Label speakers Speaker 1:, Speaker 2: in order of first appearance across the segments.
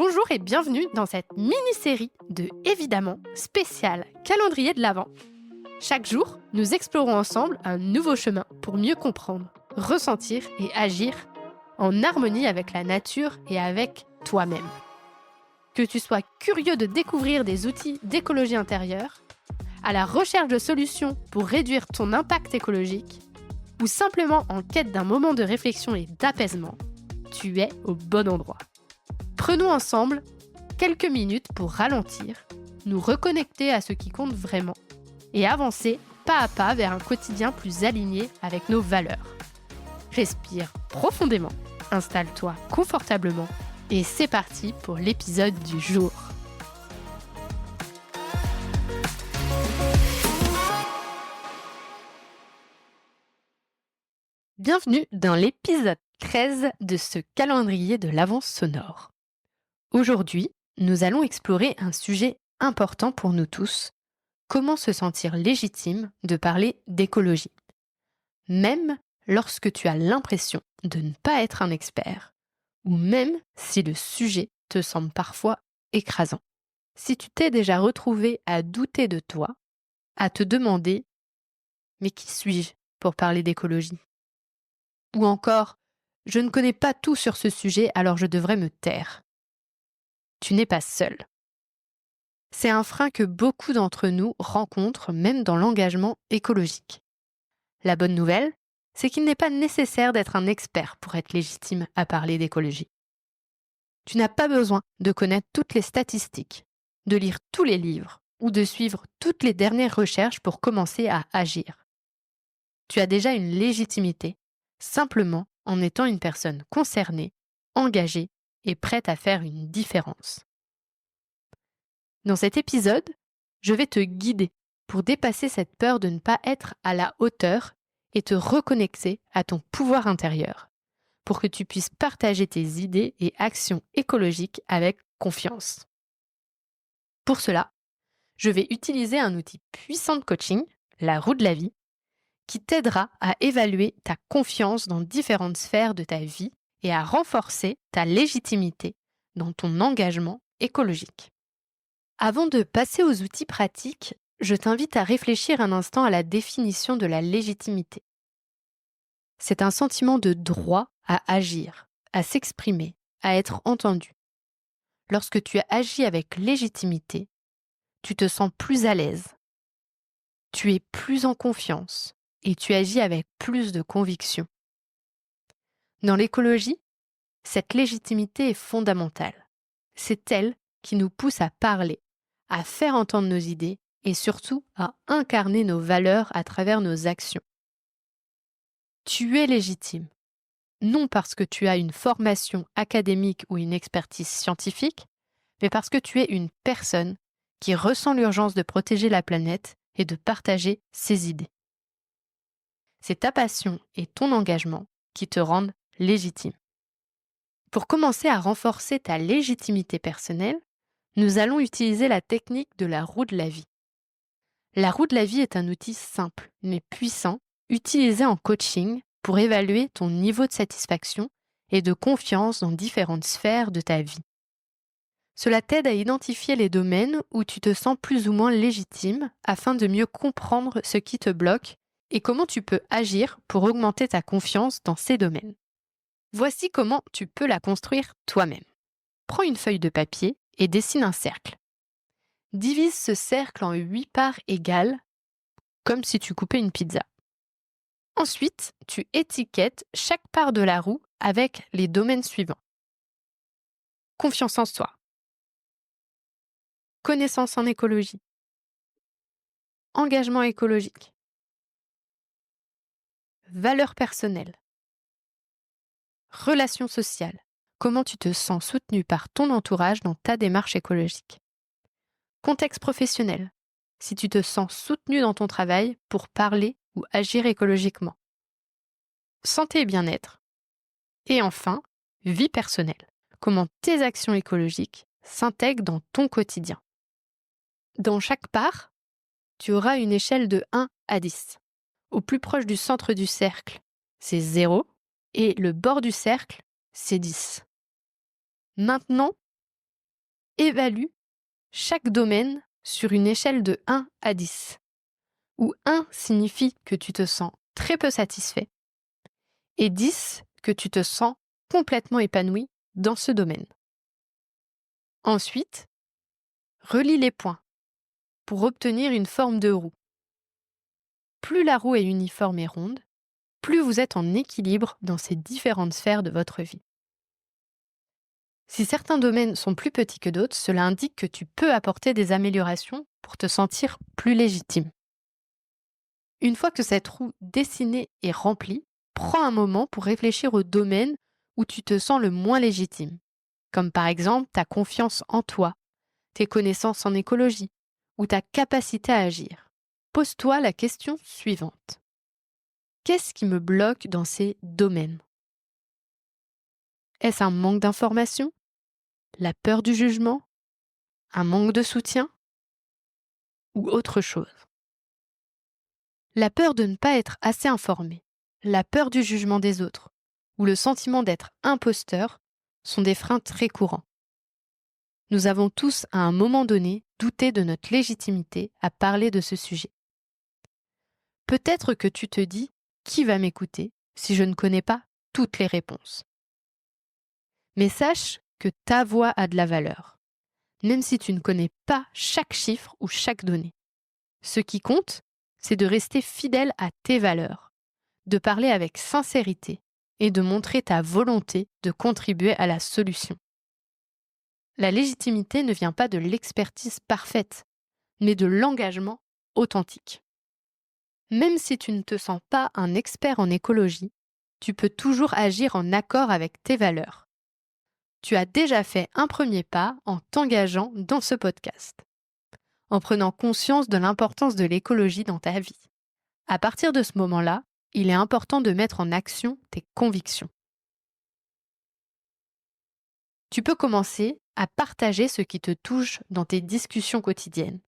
Speaker 1: Bonjour et bienvenue dans cette mini-série de évidemment spécial calendrier de l'Avent. Chaque jour, nous explorons ensemble un nouveau chemin pour mieux comprendre, ressentir et agir en harmonie avec la nature et avec toi-même. Que tu sois curieux de découvrir des outils d'écologie intérieure, à la recherche de solutions pour réduire ton impact écologique, ou simplement en quête d'un moment de réflexion et d'apaisement, tu es au bon endroit. Prenons ensemble quelques minutes pour ralentir, nous reconnecter à ce qui compte vraiment et avancer pas à pas vers un quotidien plus aligné avec nos valeurs. Respire profondément, installe-toi confortablement et c'est parti pour l'épisode du jour. Bienvenue dans l'épisode 13 de ce calendrier de l'Avent sonore. Aujourd'hui, nous allons explorer un sujet important pour nous tous, comment se sentir légitime de parler d'écologie, même lorsque tu as l'impression de ne pas être un expert, ou même si le sujet te semble parfois écrasant. Si tu t'es déjà retrouvé à douter de toi, à te demander « mais qui suis-je pour parler d'écologie ?» Ou encore « je ne connais pas tout sur ce sujet alors je devrais me taire ». Tu n'es pas seul. C'est un frein que beaucoup d'entre nous rencontrent même dans l'engagement écologique. La bonne nouvelle, c'est qu'il n'est pas nécessaire d'être un expert pour être légitime à parler d'écologie. Tu n'as pas besoin de connaître toutes les statistiques, de lire tous les livres ou de suivre toutes les dernières recherches pour commencer à agir. Tu as déjà une légitimité, simplement en étant une personne concernée, engagée et prête à faire une différence. Dans cet épisode, je vais te guider pour dépasser cette peur de ne pas être à la hauteur et te reconnecter à ton pouvoir intérieur, pour que tu puisses partager tes idées et actions écologiques avec confiance. Pour cela, je vais utiliser un outil puissant de coaching, la roue de la vie, qui t'aidera à évaluer ta confiance dans différentes sphères de ta vie et à renforcer ta légitimité dans ton engagement écologique. Avant de passer aux outils pratiques, je t'invite à réfléchir un instant à la définition de la légitimité. C'est un sentiment de droit à agir, à s'exprimer, à être entendu. Lorsque tu agis avec légitimité, tu te sens plus à l'aise, tu es plus en confiance et tu agis avec plus de conviction. Dans l'écologie, cette légitimité est fondamentale. C'est elle qui nous pousse à parler, à faire entendre nos idées et surtout à incarner nos valeurs à travers nos actions. Tu es légitime, non parce que tu as une formation académique ou une expertise scientifique, mais parce que tu es une personne qui ressent l'urgence de protéger la planète et de partager ses idées. C'est ta passion et ton engagement qui te rendent légitime. Pour commencer à renforcer ta légitimité personnelle, nous allons utiliser la technique de la roue de la vie. La roue de la vie est un outil simple mais puissant utilisé en coaching pour évaluer ton niveau de satisfaction et de confiance dans différentes sphères de ta vie. Cela t'aide à identifier les domaines où tu te sens plus ou moins légitime afin de mieux comprendre ce qui te bloque et comment tu peux agir pour augmenter ta confiance dans ces domaines. Voici comment tu peux la construire toi-même. Prends une feuille de papier et dessine un cercle. Divise ce cercle en 8 parts égales, comme si tu coupais une pizza. Ensuite, tu étiquettes chaque part de la roue avec les domaines suivants. Confiance en soi. Connaissance en écologie. Engagement écologique. Valeurs personnelles. Relations sociales. Comment tu te sens soutenu par ton entourage dans ta démarche écologique. Contexte professionnel. Si tu te sens soutenu dans ton travail pour parler ou agir écologiquement. Santé et bien-être. Et enfin, vie personnelle. Comment tes actions écologiques s'intègrent dans ton quotidien. Dans chaque part, tu auras une échelle de 1 à 10. Au plus proche du centre du cercle, c'est 0 et le bord du cercle, c'est 10. Maintenant, évalue chaque domaine sur une échelle de 1 à 10, où 1 signifie que tu te sens très peu satisfait et 10 que tu te sens complètement épanoui dans ce domaine. Ensuite, relie les points pour obtenir une forme de roue. Plus la roue est uniforme et ronde, plus vous êtes en équilibre dans ces différentes sphères de votre vie. Si certains domaines sont plus petits que d'autres, cela indique que tu peux apporter des améliorations pour te sentir plus légitime. Une fois que cette roue dessinée est remplie, prends un moment pour réfléchir aux domaines où tu te sens le moins légitime, comme par exemple ta confiance en toi, tes connaissances en écologie ou ta capacité à agir. Pose-toi la question suivante. Qu'est-ce qui me bloque dans ces domaines? Est-ce un manque d'information? La peur du jugement? Un manque de soutien? Ou autre chose? La peur de ne pas être assez informé, la peur du jugement des autres ou le sentiment d'être imposteur sont des freins très courants. Nous avons tous, à un moment donné, douté de notre légitimité à parler de ce sujet. Peut-être que tu te dis « Qui va m'écouter si je ne connais pas toutes les réponses ?» Mais sache que ta voix a de la valeur, même si tu ne connais pas chaque chiffre ou chaque donnée. Ce qui compte, c'est de rester fidèle à tes valeurs, de parler avec sincérité et de montrer ta volonté de contribuer à la solution. La légitimité ne vient pas de l'expertise parfaite, mais de l'engagement authentique. Même si tu ne te sens pas un expert en écologie, tu peux toujours agir en accord avec tes valeurs. Tu as déjà fait un premier pas en t'engageant dans ce podcast, en prenant conscience de l'importance de l'écologie dans ta vie. À partir de ce moment-là, il est important de mettre en action tes convictions. Tu peux commencer à partager ce qui te touche dans tes discussions quotidiennes,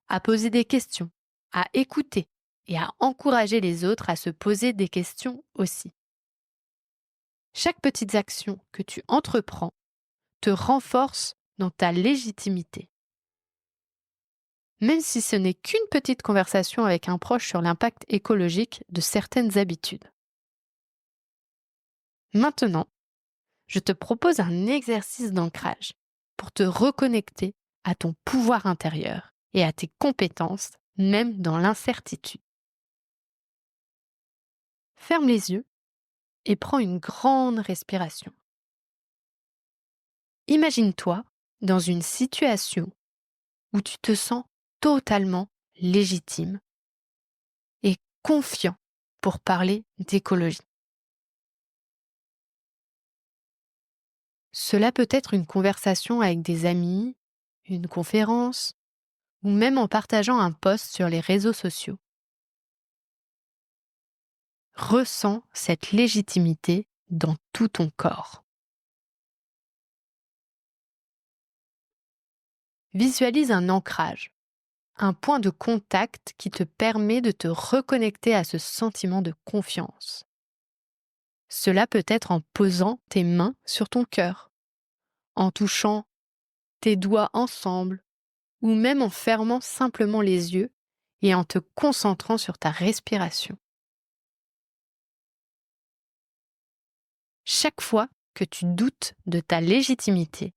Speaker 1: à poser des questions, à écouter et à encourager les autres à se poser des questions aussi. Chaque petite action que tu entreprends te renforce dans ta légitimité. Même si ce n'est qu'une petite conversation avec un proche sur l'impact écologique de certaines habitudes. Maintenant, je te propose un exercice d'ancrage pour te reconnecter à ton pouvoir intérieur et à tes compétences, même dans l'incertitude. Ferme les yeux et prends une grande respiration. Imagine-toi dans une situation où tu te sens totalement légitime et confiant pour parler d'écologie. Cela peut être une conversation avec des amis, une conférence, ou même en partageant un post sur les réseaux sociaux. Ressens cette légitimité dans tout ton corps. Visualise un ancrage, un point de contact qui te permet de te reconnecter à ce sentiment de confiance. Cela peut être en posant tes mains sur ton cœur, en touchant tes doigts ensemble, ou même en fermant simplement les yeux et en te concentrant sur ta respiration. Chaque fois que tu doutes de ta légitimité,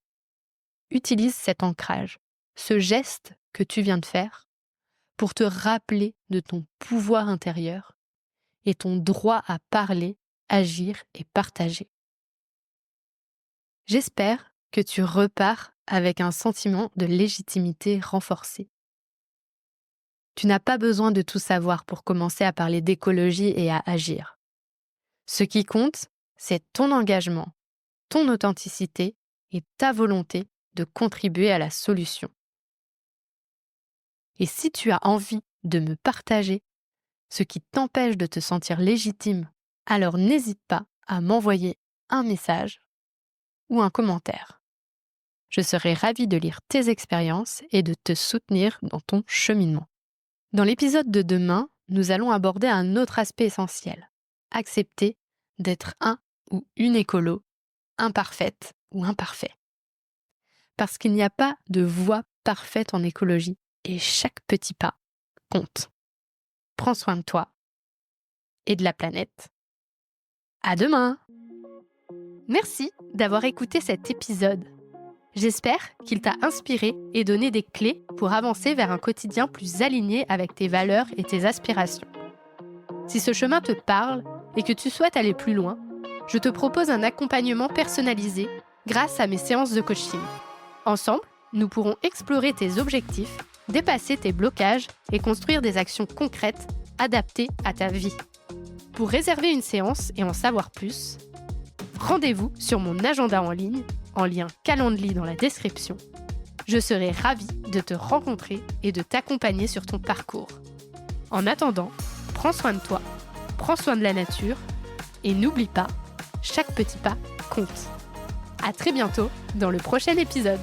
Speaker 1: utilise cet ancrage, ce geste que tu viens de faire, pour te rappeler de ton pouvoir intérieur et ton droit à parler, agir et partager. J'espère que tu repars avec un sentiment de légitimité renforcé. Tu n'as pas besoin de tout savoir pour commencer à parler d'écologie et à agir. Ce qui compte, c'est ton engagement, ton authenticité et ta volonté de contribuer à la solution. Et si tu as envie de me partager ce qui t'empêche de te sentir légitime, alors n'hésite pas à m'envoyer un message ou un commentaire. Je serai ravie de lire tes expériences et de te soutenir dans ton cheminement. Dans l'épisode de demain, nous allons aborder un autre aspect essentiel. Accepter d'être un ou une écolo, imparfaite ou imparfait. parce qu'il n'y a pas de voie parfaite en écologie et chaque petit pas compte. Prends soin de toi et de la planète. À demain! Merci d'avoir écouté cet épisode. J'espère qu'il t'a inspiré et donné des clés pour avancer vers un quotidien plus aligné avec tes valeurs et tes aspirations. Si ce chemin te parle et que tu souhaites aller plus loin, je te propose un accompagnement personnalisé grâce à mes séances de coaching. Ensemble, nous pourrons explorer tes objectifs, dépasser tes blocages et construire des actions concrètes adaptées à ta vie. Pour réserver une séance et en savoir plus, rendez-vous sur mon agenda en ligne, en lien Calendly dans la description. Je serai ravie de te rencontrer et de t'accompagner sur ton parcours. En attendant, prends soin de toi, prends soin de la nature et n'oublie pas, chaque petit pas compte. À très bientôt dans le prochain épisode.